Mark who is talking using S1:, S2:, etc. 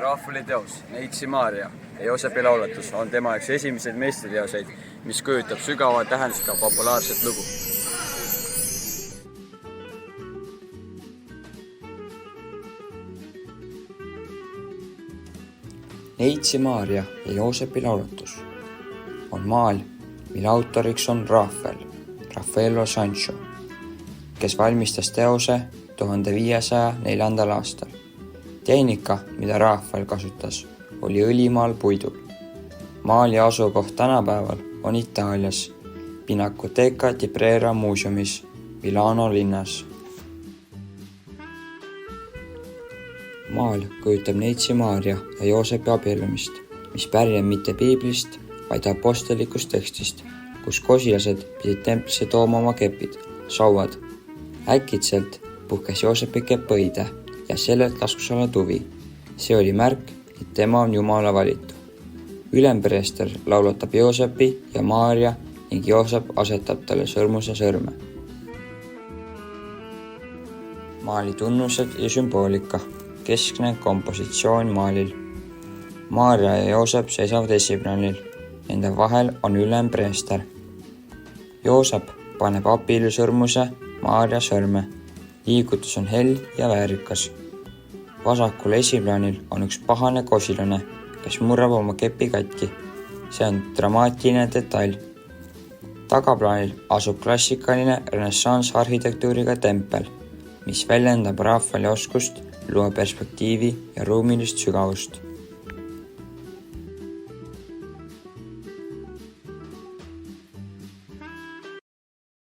S1: Rahvali teos Neitsi Maarja ja Joosepi lauletus on tema üks esimesed meistriteoseid, mis kujutab sügava tähendusega populaarset lugu. Neitsi Maarja ja Joosepi lauletus on maal, mille autoriks on Raffaello Sanzio, kes valmistas teose 1504. aastal. Tehnika, mida Rafael kasutas, oli õlimaal puidul. Maali asukoht tänapäeval on Itaalias, Pinacoteca di Brera muuseumis Milano linnas. Maal kujutab Neitsi Maarja ja Joosepi abiellumist, mis pärineb mitte piiblist, vaid apostelikust tekstist, kus kosilased pidid templisse tooma oma kepid, sauad. Äkitselt puhkes Joosepi kepp õide ja sellelt laskus alla tuvi. See oli märk, et tema on Jumala valitu. Ülempreester laulatab Joosepi ja Maarja ning Joosep asetab talle sõrmuse sõrme. Maali tunnused ja sümboolika. Keskne kompositsioon maalil. Maarja ja Joosep seisavad esiplaanil. Nende vahel on ülempreester. Joosep paneb abielusõrmuse Maarja sõrme. Liigutus on hell ja väärikas. Vasakul esiplaanil on üks pahane kosilane, kes murrab oma kepi katki. See on dramaatiline detail. Tagaplaanil asub klassikaline renessanssarhitektuuriga tempel, mis väljendab Rafaeli oskust luua perspektiivi ja ruumilist sügavust.